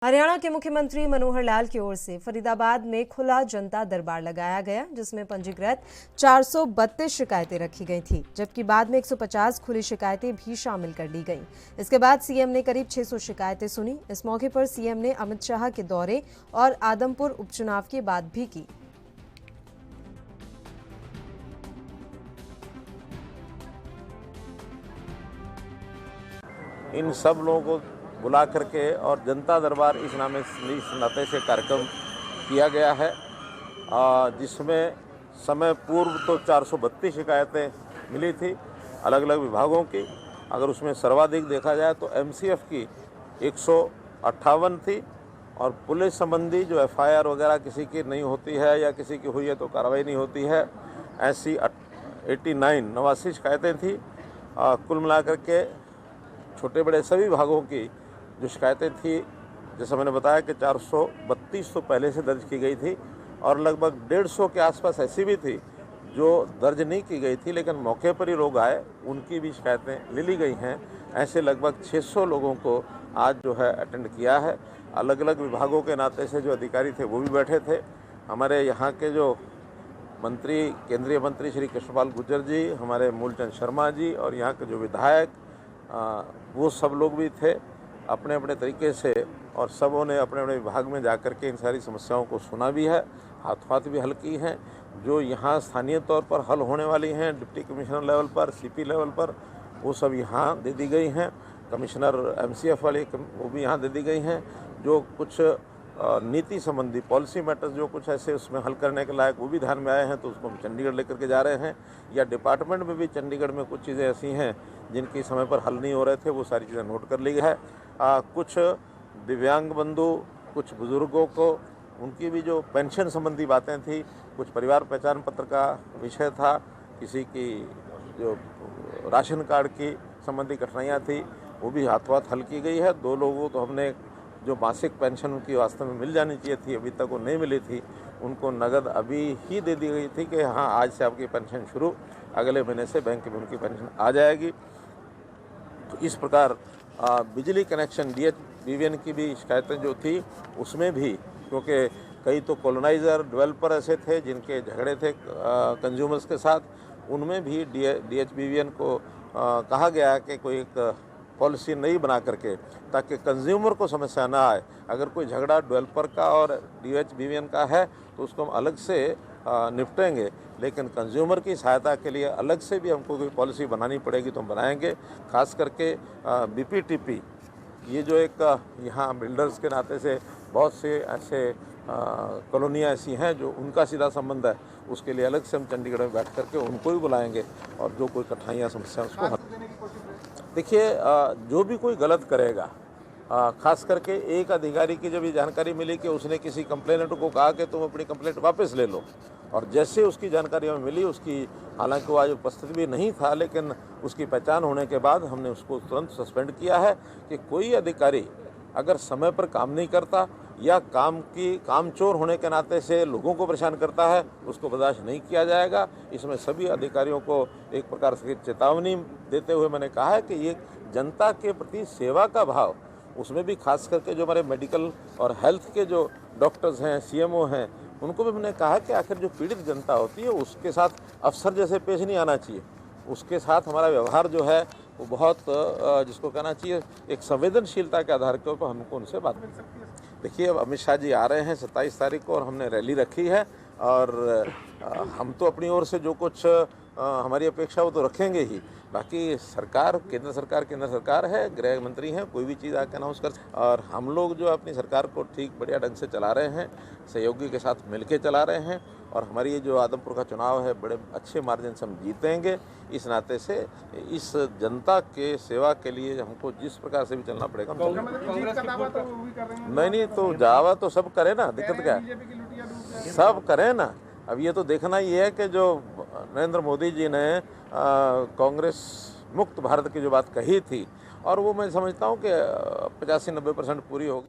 हरियाणा के मुख्यमंत्री मनोहर लाल की ओर से फरीदाबाद में खुला जनता दरबार लगाया गया, जिसमें पंजीकृत 432 शिकायतें रखी गई थी, जबकि बाद में 150 खुली शिकायतें भी शामिल कर ली गईं। इसके बाद सीएम ने करीब 600 शिकायतें सुनी। इस मौके पर सीएम ने अमित शाह के दौरे और आदमपुर उपचुनाव की बात भी की। इन सब लोगों को बुला करके और जनता दरबार इस नाते से कार्यक्रम किया गया है, जिसमें समय पूर्व तो 432 शिकायतें मिली थी अलग अलग विभागों की। अगर उसमें सर्वाधिक देखा जाए तो एमसीएफ की 158 थी और पुलिस संबंधी जो एफआईआर वगैरह किसी की नहीं होती है या किसी की हुई है तो कार्रवाई नहीं होती है, ऐसी 89 शिकायतें थी। कुल मिलाकर के छोटे बड़े सभी विभागों की जो शिकायतें थी, जैसा मैंने बताया कि 432 तो पहले से दर्ज की गई थी और लगभग 150 के आसपास ऐसी भी थी जो दर्ज नहीं की गई थी, लेकिन मौके पर ही लोग आए, उनकी भी शिकायतें ले ली गई हैं। ऐसे लगभग 600 लोगों को आज जो है अटेंड किया है। अलग अलग विभागों के नाते से जो अधिकारी थे वो भी बैठे थे। हमारे यहाँ के जो मंत्री, केंद्रीय मंत्री श्री कृष्णपाल गुर्जर जी, हमारे मूलचंद शर्मा जी और यहाँ के जो विधायक, वो सब लोग भी थे अपने अपने तरीके से, और सबों ने अपने अपने विभाग में जाकर के इन सारी समस्याओं को सुना भी है, हाथों हाथ भी हल की हैं। जो यहाँ स्थानीय तौर पर हल होने वाली हैं डिप्टी कमिश्नर लेवल पर, सीपी लेवल पर, वो सब यहाँ दे दी गई हैं। कमिश्नर एमसीएफ वाली वो भी यहाँ दे दी गई हैं। जो कुछ नीति संबंधी पॉलिसी मैटर्स जो कुछ ऐसे उसमें हल करने के लायक वो भी ध्यान में आए हैं, तो उसको हम चंडीगढ़ लेकर के जा रहे हैं। या डिपार्टमेंट में भी चंडीगढ़ में कुछ चीज़ें ऐसी हैं जिनकी समय पर हल नहीं हो रहे थे, वो सारी चीज़ें नोट कर ली है। कुछ दिव्यांग बंधु, कुछ बुज़ुर्गों को उनकी भी जो पेंशन संबंधी बातें थी, कुछ परिवार पहचान पत्र का विषय था, किसी की जो राशन कार्ड की संबंधी कठिनाइयाँ थी, वो भी हाथों हाथ हल की गई है। 2 लोगों तो हमने जो मासिक पेंशन उनकी वास्तव में मिल जानी चाहिए थी, अभी तक वो नहीं मिली थी, उनको नगद अभी ही दे दी गई थी कि हाँ आज से आपकी पेंशन शुरू, अगले महीने से बैंक में उनकी पेंशन आ जाएगी। तो इस प्रकार बिजली कनेक्शन DHBVN की भी शिकायतें जो थी उसमें भी, क्योंकि कई तो कॉलोनाइज़र डेवलपर ऐसे थे जिनके झगड़े थे कंज्यूमर्स के साथ, उनमें भी DHBVN को कहा गया कि कोई एक पॉलिसी नई बना करके, ताकि कंज्यूमर को समस्या ना आए। अगर कोई झगड़ा डेवलपर का और DHBVN का है तो उसको हम अलग से निपटेंगे, लेकिन कंज्यूमर की सहायता के लिए अलग से भी हमको कोई पॉलिसी बनानी पड़ेगी तो हम बनाएंगे। खास करके BPTP, ये जो एक यहाँ बिल्डर्स के नाते से बहुत से ऐसे कॉलोनियाँ ऐसी हैं जो उनका सीधा संबंध है, उसके लिए अलग से हम चंडीगढ़ में बैठ करके उनको भी बुलाएंगे और जो कोई कठिनाइयाँ समस्या उसको हल। देखिए, जो भी कोई गलत करेगा, खास करके एक अधिकारी की जब ये जानकारी मिली कि उसने किसी कंप्लेनेंट को कहा कि तुम अपनी कंप्लेंट वापस ले लो, और जैसे उसकी जानकारी हमें मिली, उसकी हालांकि वो आज उपस्थित भी नहीं था, लेकिन उसकी पहचान होने के बाद हमने उसको तुरंत सस्पेंड किया है कि कोई अधिकारी अगर समय पर काम नहीं करता या कामचोर होने के नाते से लोगों को परेशान करता है, उसको बर्दाश्त नहीं किया जाएगा। इसमें सभी अधिकारियों को एक प्रकार से चेतावनी देते हुए मैंने कहा है कि ये जनता के प्रति सेवा का भाव, उसमें भी खास करके जो हमारे मेडिकल और हेल्थ के जो डॉक्टर्स हैं, CMO हैं, उनको भी मैंने कहा कि आखिर जो पीड़ित जनता होती है उसके साथ अफसर जैसे पेश नहीं आना चाहिए। उसके साथ हमारा व्यवहार जो है वो बहुत, जिसको कहना चाहिए, एक संवेदनशीलता के आधार के ऊपर हमको उनसे बात कर सकती है। देखिए, अब अमित शाह जी आ रहे हैं 27 तारीख को और हमने रैली रखी है, और हम तो अपनी ओर से जो कुछ हमारी अपेक्षा वो तो रखेंगे ही। बाकी सरकार, केंद्र सरकार है, गृह मंत्री हैं, कोई भी चीज़ आके अनाउंस कर, और हम लोग जो अपनी सरकार को ठीक बढ़िया ढंग से चला रहे हैं, सहयोगी के साथ मिलके चला रहे हैं, और हमारी ये जो आदमपुर का चुनाव है बड़े अच्छे मार्जिन से हम जीतेंगे। इस नाते से इस जनता के सेवा के लिए हमको जिस प्रकार से भी चलना पड़ेगा। नहीं तो दावा तो सब करें ना, दिक्कत क्या है, सब करें ना। अब ये तो देखना ही है कि जो नरेंद्र मोदी जी ने कांग्रेस मुक्त भारत की जो बात कही थी, और वो मैं समझता हूँ कि 85-90% पूरी होगी।